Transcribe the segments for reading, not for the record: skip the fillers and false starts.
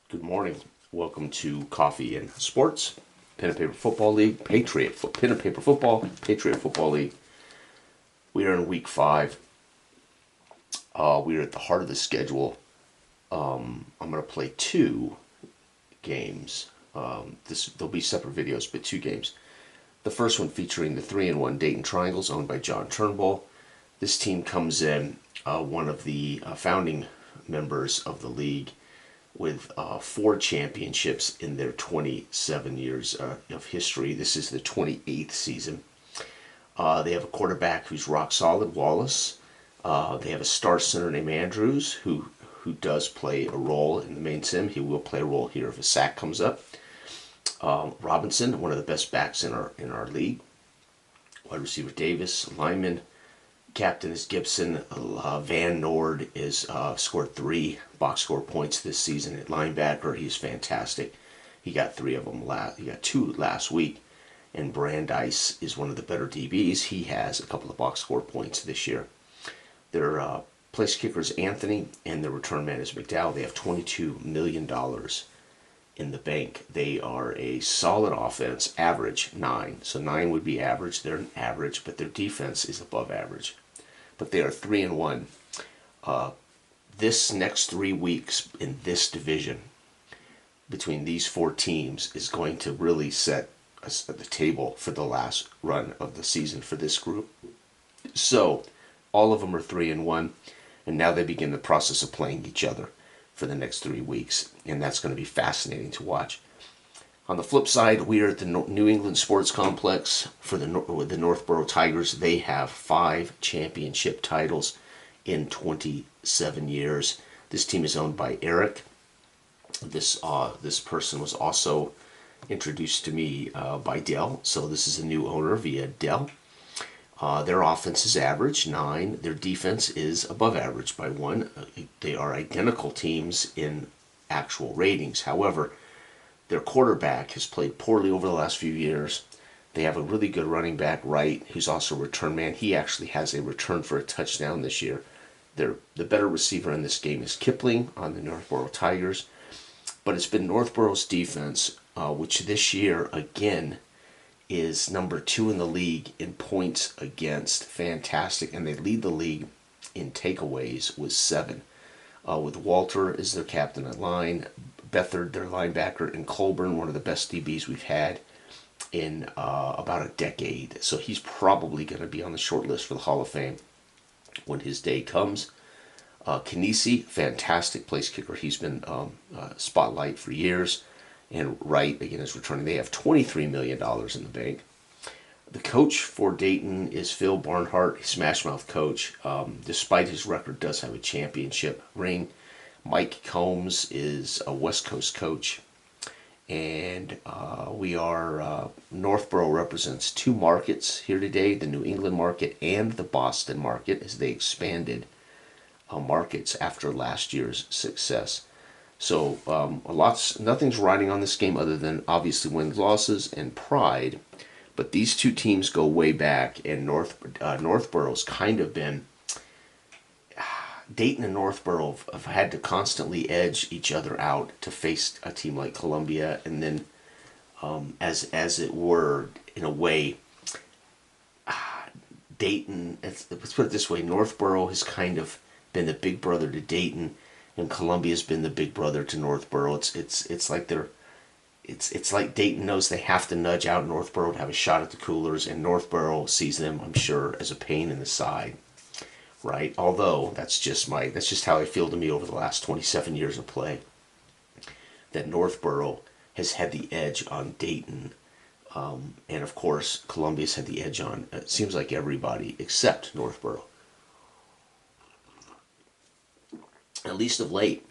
Good morning. Welcome to Coffee and Sports, Pen and Paper Football League, Pen and Paper Football, Patriot Football League. We are in week 5. We are at the heart of the schedule. I'm going to play 2 games. There'll be separate videos, but 2 games. The first one featuring the 3-1 Dayton Triangles, owned by John Turnbull. This team comes in, one of the founding members of the league, with 4 championships in their 27 years of history. This is the 28th season. They have a quarterback who's rock solid, Wallace. They have a star center named Andrews, who does play a role in the main sim. He will play a role here if a sack comes up. Robinson, one of the best backs in our league. Wide receiver Davis, lineman. Captain is Gibson. Van Nord is scored 3 box score points this season at linebacker. He's fantastic. He got 3 of them he got 2 last week. And Brandeis is one of the better DBs. He has a couple of box score points this year. Their place kicker is Anthony, and their return man is McDowell. They have $22 million in the bank. They are a solid offense, average 9. So 9 would be average. They're an average, but their defense is above average. But they are 3-1. This next 3 weeks in this division between these 4 teams is going to really set us at the table for the last run of the season for this group. So all of them are 3-1, and now they begin the process of playing each other for the next 3 weeks, and that's going to be fascinating to watch. On the flip side, we are at the New England Sports Complex with the Northborough Tigers. They have 5 championship titles in 27 years. This team is owned by Eric. This person was also introduced to me by Dell, so this is a new owner via Dell. Their offense is average, 9. Their defense is above average by 1. They are identical teams in actual ratings. However, their quarterback has played poorly over the last few years. They have a really good running back, Wright, who's also a return man. He actually has a return for a touchdown this year. The better receiver in this game is Kipling on the Northborough Tigers. But it's been Northborough's defense, which this year, again, is number 2 in the league in points against. Fantastic. And they lead the league in takeaways with 7. With Walter as their captain at line, Bethard, their linebacker, and Colburn, one of the best DBs we've had in about a decade. So he's probably going to be on the short list for the Hall of Fame when his day comes. Kinesi, fantastic place kicker. He's been spotlight for years. And Wright, again, is returning. They have $23 million in the bank. The coach for Dayton is Phil Barnhart, Smash Mouth coach. Despite his record, does have a championship ring. Mike Combs is a West Coast coach. And Northborough represents 2 markets here today, the New England market and the Boston market, as they expanded markets after last year's success. So nothing's riding on this game other than obviously wins, losses, and pride. But these 2 teams go way back, and Northborough's kind of been... Dayton and Northborough have had to constantly edge each other out to face a team like Columbia, and then, as it were, in a way, Dayton. Let's put it this way: Northborough has kind of been the big brother to Dayton, and Columbia's been the big brother to Northborough. It's like it's like Dayton knows they have to nudge out Northborough to have a shot at the Coolers, and Northborough sees them, I'm sure, as a pain in the side. Right? Although that's just how I feel to me over the last 27 years of play. That Northborough has had the edge on Dayton, and of course Columbia's had the edge on it seems like everybody except Northborough. At least of late,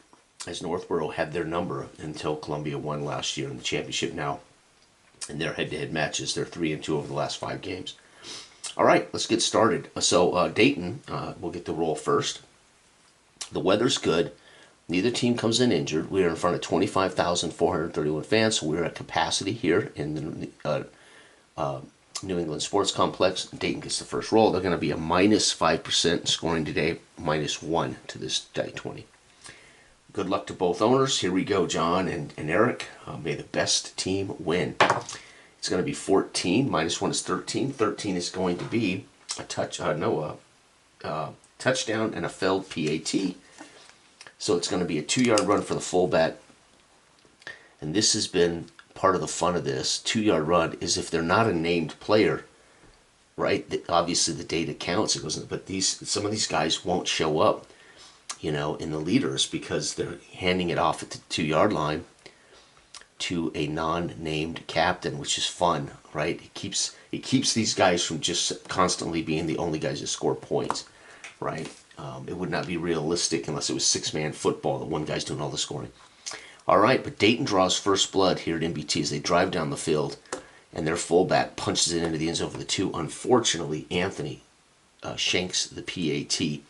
as Northborough had their number until Columbia won last year in the championship. Now, in their head-to-head matches, they're 3-2 over the last 5 games. All right, let's get started. So Dayton will get the roll first. The weather's good. Neither team comes in injured. We are in front of 25,431 fans, so we're at capacity here in the New England Sports Complex. Dayton gets the first roll. They're going to be a minus 5% scoring today, -1 to this day 20. Good luck to both owners. Here we go, John and Eric. May the best team win. It's going to be 14. Minus 1 is 13. 13 is going to be a touchdown and a failed PAT. So it's going to be a 2-yard run for the fullback. And this has been part of the fun of this. 2-yard run is if they're not a named player, right? Obviously the data counts. It goes, but some of these guys won't show up, in the leaders because they're handing it off at the 2-yard line to a non-named captain, which is fun, right? It keeps these guys from just constantly being the only guys that score points, right? It would not be realistic unless it was 6-man football that one guy's doing all the scoring. All right, but Dayton draws first blood here at NBT as they drive down the field, and their fullback punches it into the end zone for the 2. Unfortunately, Anthony shanks the PAT,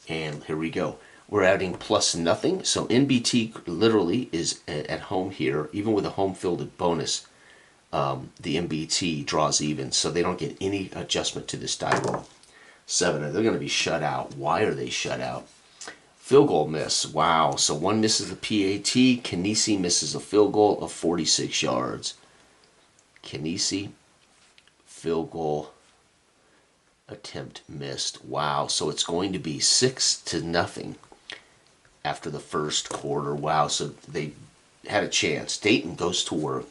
and here we go. We're adding plus nothing, so NBT literally is at home here. Even with a home field bonus, the NBT draws even, so they don't get any adjustment to this die roll. 7, they're going to be shut out. Why are they shut out? Field goal miss. Wow, so one misses the PAT. Kenesi misses a field goal of 46 yards. Kenesi, field goal attempt missed. Wow, so it's going to be 6-0 after the first quarter. Wow, so they had a chance. Dayton goes to work.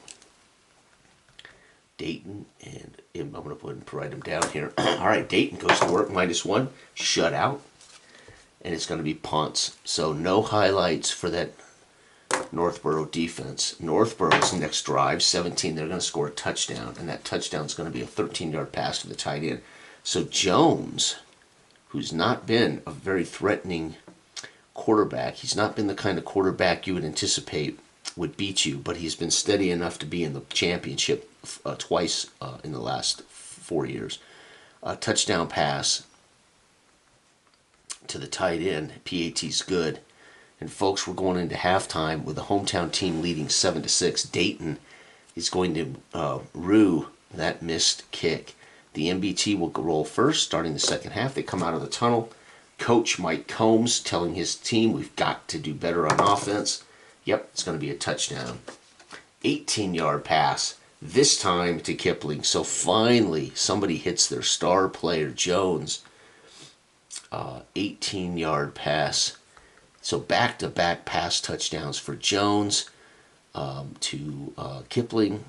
Dayton, and I'm going to put and write them down here. All right, Dayton goes to work. Minus 1, shut out. And it's going to be punts. So no highlights for that Northborough defense. Northborough's next drive, 17, they're going to score a touchdown. And that touchdown is going to be a 13-yard pass to the tight end. So Jones, who's not been a very threatening quarterback, he's not been the kind of quarterback you would anticipate would beat you, but he's been steady enough to be in the championship twice in the last 4 years. Touchdown pass to the tight end. PAT's good. And folks, we're going into halftime with the hometown team leading 7-6. Dayton is going to rue that missed kick. The NBT will roll first, starting the second half. They come out of the tunnel. Coach Mike Combs telling his team, we've got to do better on offense. Yep, it's going to be a touchdown. 18-yard pass, this time to Kipling. So finally, somebody hits their star player, Jones. 18-yard pass. So back-to-back pass touchdowns for Jones to Kipling.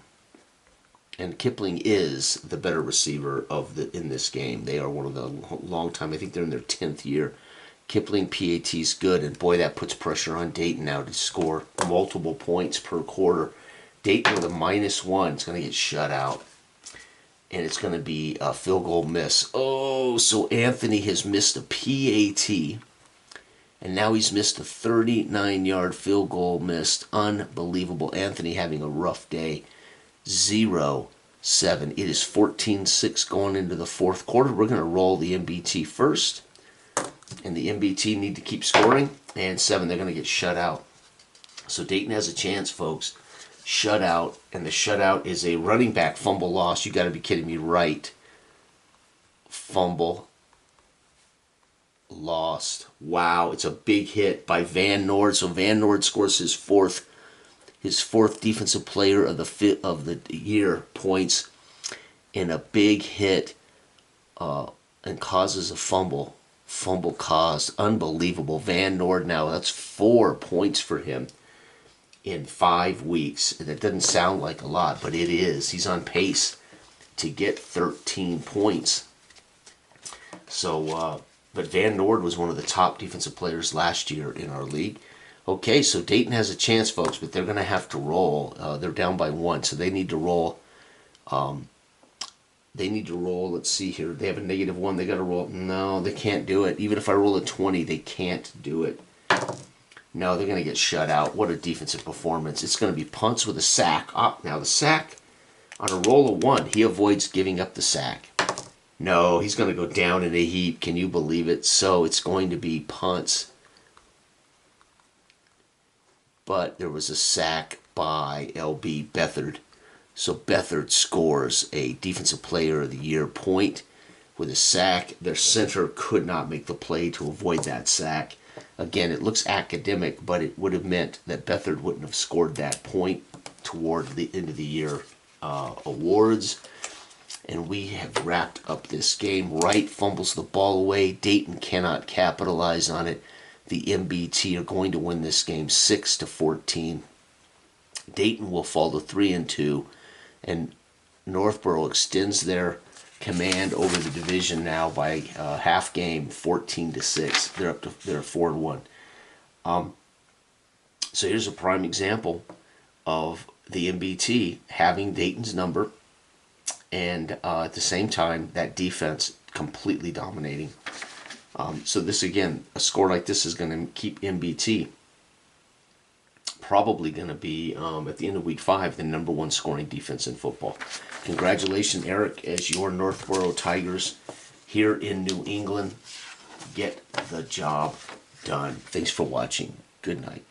And Kipling is the better receiver in this game. They are one of the long time. I think they're in their 10th year. Kipling PAT's good, and boy, that puts pressure on Dayton now to score multiple points per quarter. Dayton with a minus 1 is going to get shut out, and it's going to be a field goal miss. Oh, so Anthony has missed a PAT, and now he's missed a 39-yard field goal missed. Unbelievable. Anthony having a rough day. 0-7. It is 14-6 going into the fourth quarter. We're going to roll the NBT first. And the NBT need to keep scoring. And 7, they're going to get shut out. So Dayton has a chance, folks. Shut out. And the shutout is a running back fumble loss. You got to be kidding me, right? Fumble lost. Wow, it's a big hit by Van Nord. So Van Nord scores his fourth defensive player of the year points in a big hit and causes a fumble. Fumble caused. Unbelievable. Van Nord now, that's 4 points for him in 5 weeks. That doesn't sound like a lot, but it is. He's on pace to get 13 points. So, but Van Nord was one of the top defensive players last year in our league. Okay, so Dayton has a chance, folks, but they're going to have to roll. They're down by 1, so they need to roll. Let's see here. They have a -1. They got to roll. No, they can't do it. Even if I roll a 20, they can't do it. No, they're going to get shut out. What a defensive performance. It's going to be punts with a sack. Now the sack, on a roll of 1, he avoids giving up the sack. No, he's going to go down in a heap. Can you believe it? So it's going to be punts. But there was a sack by L.B. Beathard. So Beathard scores a Defensive Player of the Year point with a sack. Their center could not make the play to avoid that sack. Again, it looks academic, but it would have meant that Beathard wouldn't have scored that point toward the end of the year awards. And we have wrapped up this game. Wright fumbles the ball away. Dayton cannot capitalize on it. The MBT are going to win this game 6-14. Dayton will fall to 3-2, and Northborough extends their command over the division now by half game, 14-6. They're 4-1. So here's a prime example of the MBT having Dayton's number, and at the same time that defense completely dominating. So this, again, a score like this is going to keep MBT probably going to be, at the end of week 5, the number 1 scoring defense in football. Congratulations, Eric, as your Northborough Tigers here in New England get the job done. Thanks for watching. Good night.